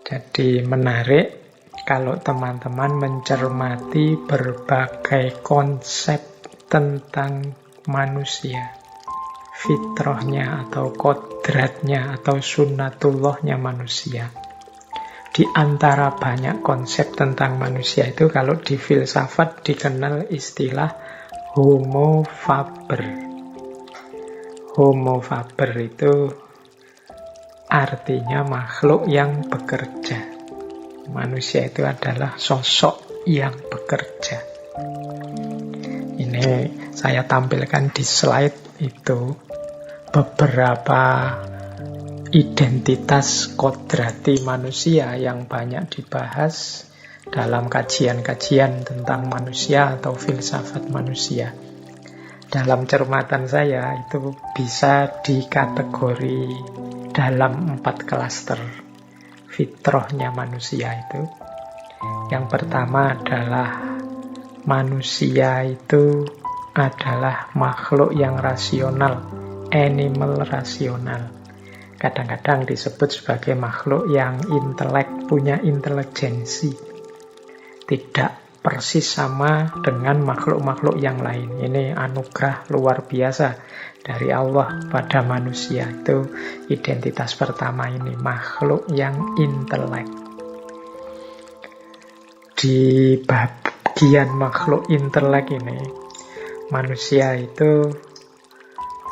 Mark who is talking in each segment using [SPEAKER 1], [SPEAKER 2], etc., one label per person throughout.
[SPEAKER 1] Jadi menarik kalau teman-teman mencermati berbagai konsep tentang manusia, fitrahnya atau kodratnya atau sunnatullahnya manusia. Di antara banyak konsep tentang manusia itu, kalau di filsafat dikenal istilah homo faber. Homo faber itu artinya makhluk yang bekerja. Manusia itu adalah sosok yang bekerja. Ini saya tampilkan di slide itu beberapa identitas kodrati manusia yang banyak dibahas dalam kajian-kajian tentang manusia atau filsafat manusia. Dalam cermatan saya itu bisa dikategori dalam 4 klaster fitrahnya manusia itu. Yang pertama adalah manusia itu adalah makhluk yang rasional, animal rasional. Kadang-kadang disebut sebagai makhluk yang intelek, punya intelijensi. Tidak persis sama dengan makhluk-makhluk yang lain. Ini anugerah luar biasa dari Allah pada manusia. Itu identitas pertama ini, makhluk yang intelek. Di bagian makhluk intelek ini, manusia itu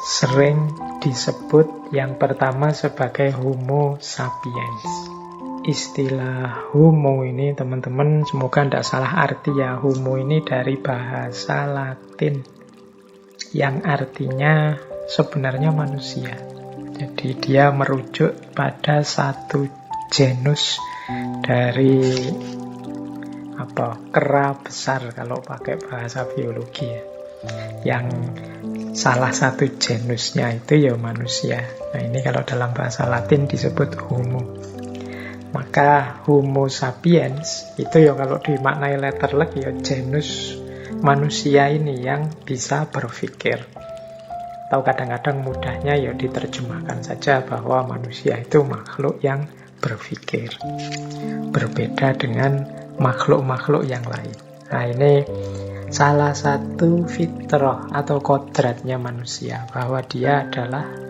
[SPEAKER 1] sering disebut yang pertama sebagai homo sapiens. Istilah homo ini teman-teman semoga tidak salah arti ya. Homo ini dari bahasa Latin yang artinya sebenarnya manusia. Jadi dia merujuk pada satu genus dari kera besar kalau pakai bahasa biologi ya. Yang salah satu genusnya itu ya manusia. Nah ini kalau dalam bahasa Latin disebut homo. Maka homo sapiens itu ya kalau dimaknai letterlek ya genus manusia ini yang bisa berpikir. Atau kadang-kadang mudahnya ya diterjemahkan saja bahwa manusia itu makhluk yang berpikir. Berbeda dengan makhluk-makhluk yang lain. Nah ini salah satu fitrah atau kodratnya manusia, bahwa dia adalah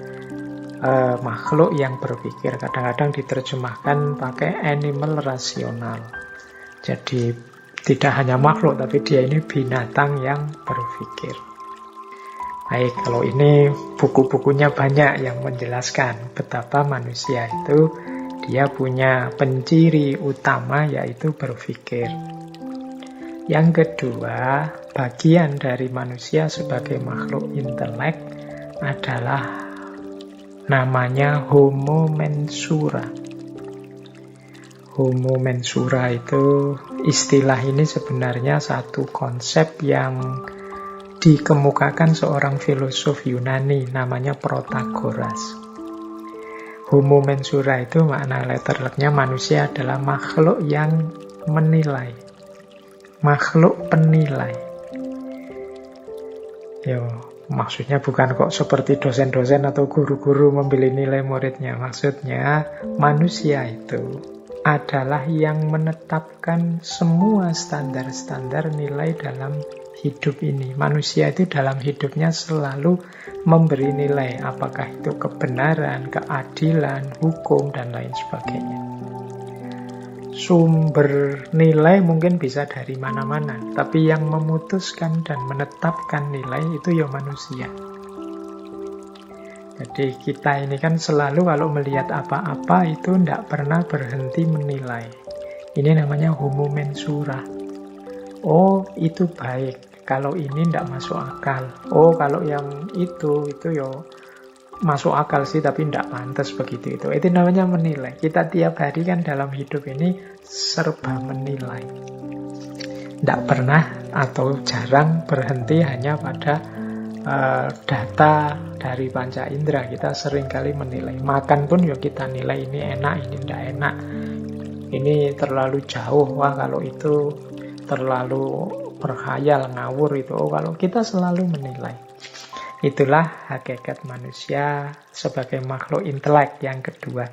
[SPEAKER 1] makhluk yang berpikir. Kadang-kadang diterjemahkan pakai animal rasional. Jadi tidak hanya makhluk, tapi dia ini binatang yang berpikir. Baik, kalau ini buku-bukunya banyak yang menjelaskan betapa manusia itu dia punya penciri utama yaitu berpikir. Yang kedua, bagian dari manusia sebagai makhluk intelek adalah namanya homo mensura. Homo mensura itu, istilah ini sebenarnya satu konsep yang dikemukakan seorang filosof Yunani namanya Protagoras. Homo mensura itu makna letterleknya manusia adalah makhluk yang menilai, makhluk penilai. Maksudnya bukan kok seperti dosen-dosen atau guru-guru memilih nilai muridnya. Maksudnya manusia itu adalah yang menetapkan semua standar-standar nilai dalam hidup ini. Manusia itu dalam hidupnya selalu memberi nilai, apakah itu kebenaran, keadilan, hukum, dan lain sebagainya. Sumber nilai mungkin bisa dari mana-mana, tapi yang memutuskan dan menetapkan nilai itu ya manusia. Jadi kita ini kan selalu kalau melihat apa-apa itu tidak pernah berhenti menilai. Ini namanya homo mensura. Oh, itu baik. Kalau ini tidak masuk akal. Oh, kalau yang itu ya masuk akal sih, tapi tidak pantas begitu itu. Itu namanya menilai. Kita tiap hari kan dalam hidup ini serba menilai. Tidak pernah atau jarang berhenti hanya pada data dari panca indera. Kita seringkali menilai. Makan pun ya kita nilai, ini enak, ini tidak enak. Ini terlalu jauh. Wah, kalau itu terlalu berkhayal, ngawur itu. Oh, kalau kita selalu menilai. Itulah hakikat manusia sebagai makhluk intelek yang kedua.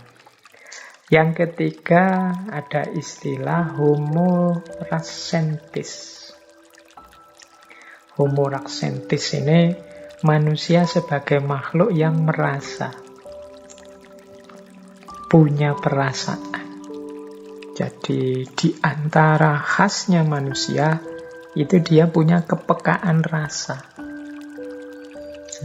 [SPEAKER 1] Yang ketiga ada istilah Homo rassentis. Homo rassentis ini manusia sebagai makhluk yang merasa, punya perasaan. Jadi di antara khasnya manusia itu dia punya kepekaan rasa.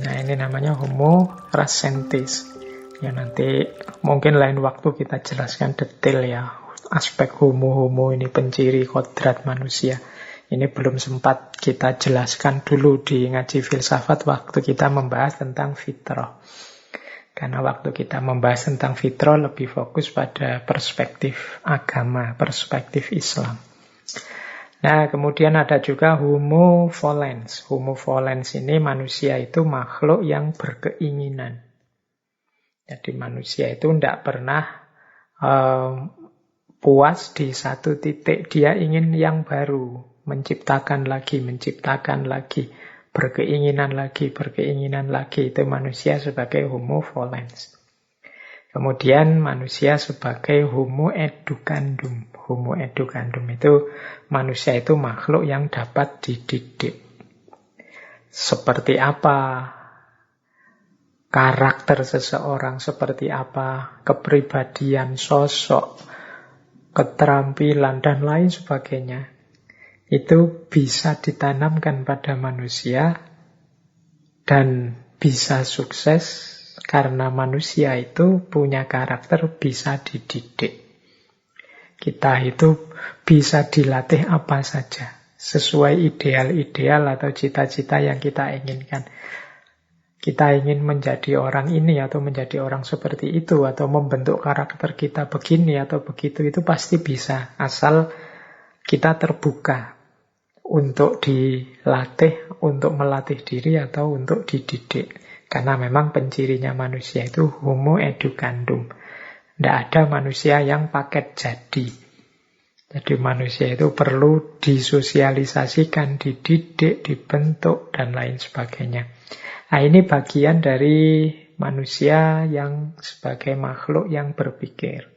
[SPEAKER 1] Nah, ini namanya Homo rassentis. Ya nanti mungkin lain waktu kita jelaskan detail ya aspek homo ini, penciri kodrat manusia. Ini belum sempat kita jelaskan dulu di ngaji filsafat waktu kita membahas tentang fitrah. Karena waktu kita membahas tentang fitrah lebih fokus pada perspektif agama, perspektif Islam. Nah, kemudian ada juga Homo volens. Homo volens ini manusia itu makhluk yang berkeinginan. Jadi manusia itu tidak pernah puas di satu titik. Dia ingin yang baru, menciptakan lagi, berkeinginan lagi. Itu manusia sebagai Homo volens. Kemudian manusia sebagai Homo educandum. Homo educandum itu manusia itu makhluk yang dapat dididik. Seperti apa karakter seseorang, seperti apa kepribadian, sosok, keterampilan, dan lain sebagainya. Itu bisa ditanamkan pada manusia dan bisa sukses karena manusia itu punya karakter bisa dididik. Kita itu bisa dilatih apa saja sesuai ideal-ideal atau cita-cita yang kita inginkan. Kita ingin menjadi orang ini atau menjadi orang seperti itu atau membentuk karakter kita begini atau begitu, itu pasti bisa asal kita terbuka untuk dilatih, untuk melatih diri atau untuk dididik. Karena memang pencirinya manusia itu Homo educandum. Tidak ada manusia yang paket jadi. Jadi manusia itu perlu disosialisasikan, dididik, dibentuk, dan lain sebagainya. Nah, ini bagian dari manusia yang sebagai makhluk yang berpikir.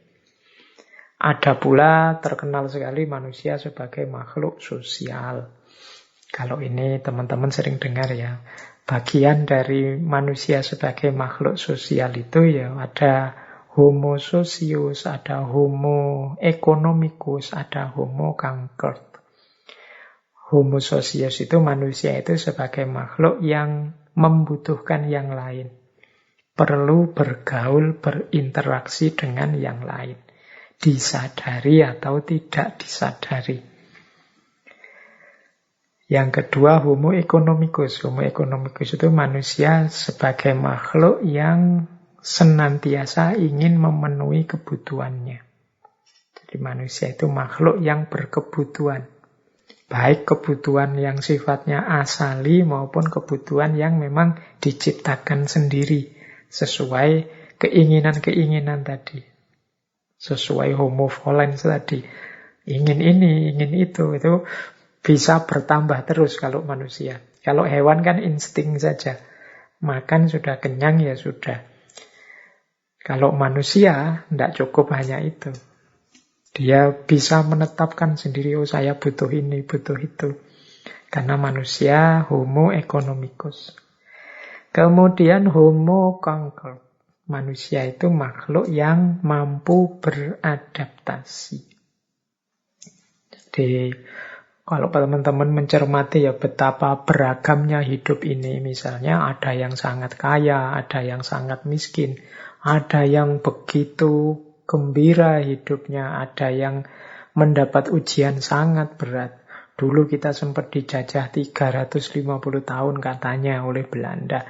[SPEAKER 1] Ada pula terkenal sekali manusia sebagai makhluk sosial. Kalau ini teman-teman sering dengar ya. Bagian dari manusia sebagai makhluk sosial itu ya ada Homo socius, ada Homo economicus, ada Homo conquered. Homo socius itu manusia itu sebagai makhluk yang membutuhkan yang lain. Perlu bergaul, berinteraksi dengan yang lain. Disadari atau tidak disadari. Yang kedua, Homo economicus. Homo economicus itu manusia sebagai makhluk yang senantiasa ingin memenuhi kebutuhannya. Jadi manusia itu makhluk yang berkebutuhan. Baik kebutuhan yang sifatnya asali maupun kebutuhan yang memang diciptakan sendiri sesuai keinginan-keinginan tadi. Sesuai Homo volens tadi. Ingin ini, ingin itu bisa bertambah terus kalau manusia. Kalau hewan kan insting saja. Makan sudah kenyang ya sudah. Kalau manusia tidak cukup hanya itu. Dia bisa menetapkan sendiri, oh saya butuh ini, butuh itu. Karena manusia Homo economicus. Kemudian Homo conquered. Manusia itu makhluk yang mampu beradaptasi. Jadi kalau teman-teman mencermati ya betapa beragamnya hidup ini. Misalnya ada yang sangat kaya, ada yang sangat miskin. Ada yang begitu gembira hidupnya, ada yang mendapat ujian sangat berat. Dulu kita sempat dijajah 350 tahun katanya oleh Belanda.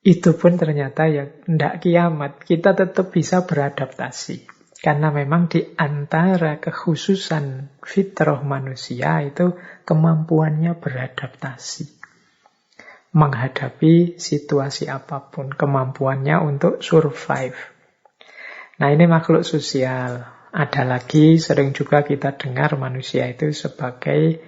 [SPEAKER 1] Itu pun ternyata ya tidak kiamat. Kita tetap bisa beradaptasi. Karena memang di antara kekhususan fitrah manusia itu kemampuannya beradaptasi. Menghadapi situasi apapun, kemampuannya untuk survive. Nah, ini makhluk sosial. Ada lagi, sering juga kita dengar manusia itu sebagai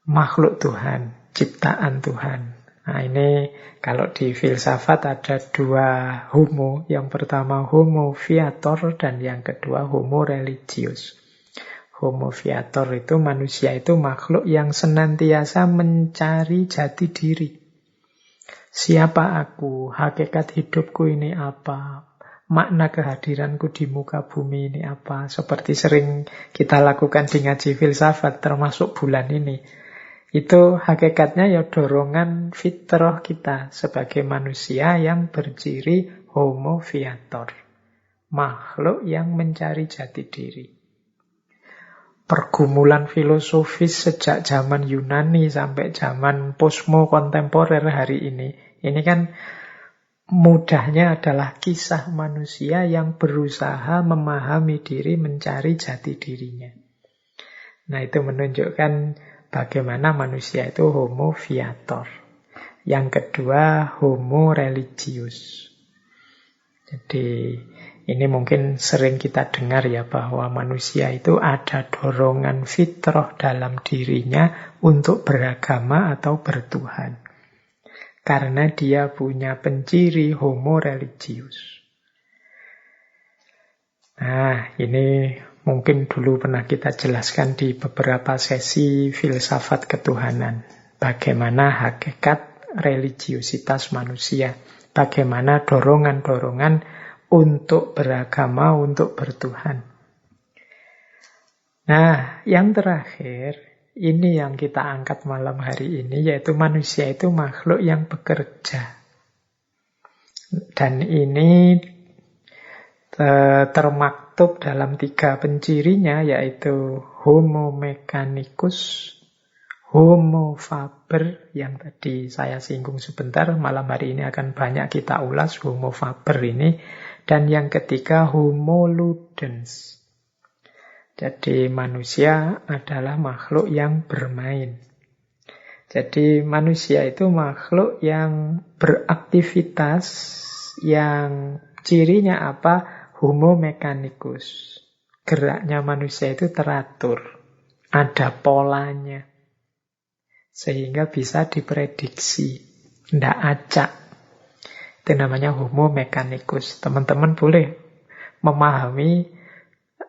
[SPEAKER 1] makhluk Tuhan, ciptaan Tuhan. Nah ini kalau di filsafat ada dua homo. Yang pertama homo viator dan yang kedua homo religius. Homo viator itu manusia itu makhluk yang senantiasa mencari jati diri. Siapa aku? Hakikat hidupku ini apa? Makna kehadiranku di muka bumi ini apa? Seperti sering kita lakukan di ngaji filsafat termasuk bulan ini. Itu hakikatnya ya dorongan fitrah kita sebagai manusia yang berciri homo viator. Makhluk yang mencari jati diri. Pergumulan filosofis sejak zaman Yunani sampai zaman posmo kontemporer hari ini kan mudahnya adalah kisah manusia yang berusaha memahami diri, mencari jati dirinya. Nah itu menunjukkan bagaimana manusia itu homo viator. Yang kedua, homo religius. Jadi ini mungkin sering kita dengar ya bahwa manusia itu ada dorongan fitrah dalam dirinya untuk beragama atau bertuhan. Karena dia punya penciri homo religius. Nah, ini mungkin dulu pernah kita jelaskan di beberapa sesi filsafat ketuhanan. Bagaimana hakikat religiusitas manusia. Bagaimana dorongan-dorongan untuk beragama, untuk bertuhan. Nah, yang terakhir, ini yang kita angkat malam hari ini, yaitu manusia itu makhluk yang bekerja. Dan ini termaktub dalam 3 pencirinya, yaitu homo mechanicus, homo faber, yang tadi saya singgung sebentar, malam hari ini akan banyak kita ulas homo faber ini, dan yang ketiga homo ludens. Jadi manusia adalah makhluk yang bermain. Jadi manusia itu makhluk yang beraktivitas, yang cirinya apa? Homo mechanicus. Geraknya manusia itu teratur, ada polanya. Sehingga bisa diprediksi, tidak acak. Itu namanya homo mechanicus. Teman-teman boleh memahami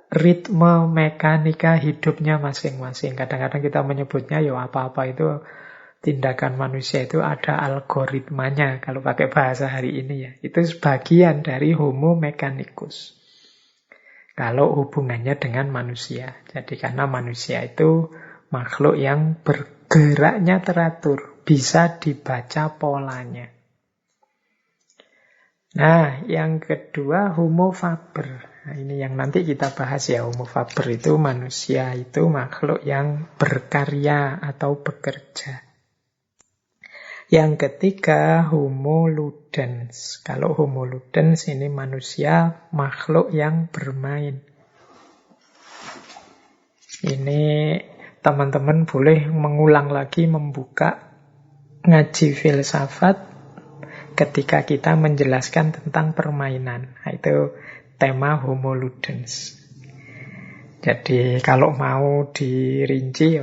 [SPEAKER 1] ritme mekanika hidupnya masing-masing. Kadang-kadang kita menyebutnya ya apa-apa itu tindakan manusia itu ada algoritmanya. Kalau pakai bahasa hari ini ya. Itu sebagian dari homo mechanicus. Kalau hubungannya dengan manusia. Jadi karena manusia itu makhluk yang bergeraknya teratur. Bisa dibaca polanya. Nah, yang kedua homo faber. Nah, ini yang nanti kita bahas ya, homo faber itu manusia itu makhluk yang berkarya atau bekerja. Yang ketiga homo ludens. Kalau homo ludens ini manusia makhluk yang bermain. Ini teman-teman boleh mengulang lagi membuka ngaji filsafat ketika kita menjelaskan tentang permainan. Nah, itu tema homo ludens. Jadi kalau mau dirinci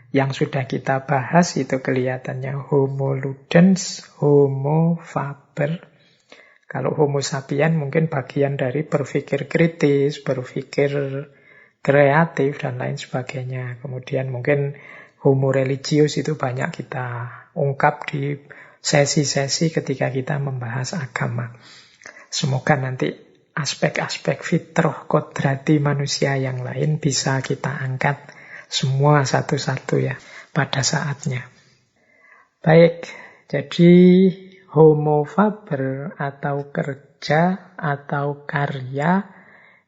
[SPEAKER 1] yang sudah kita bahas itu kelihatannya homo ludens, homo faber. Kalau homo sapien mungkin bagian dari berpikir kritis, berpikir kreatif dan lain sebagainya. Kemudian mungkin homo religius itu banyak kita ungkap di sesi-sesi ketika kita membahas agama. Semoga nanti aspek-aspek fitrah kodrati manusia yang lain bisa kita angkat semua satu-satu ya pada saatnya. Baik, jadi homo faber atau kerja atau karya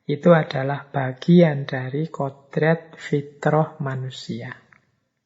[SPEAKER 1] itu adalah bagian dari kodrat fitrah manusia.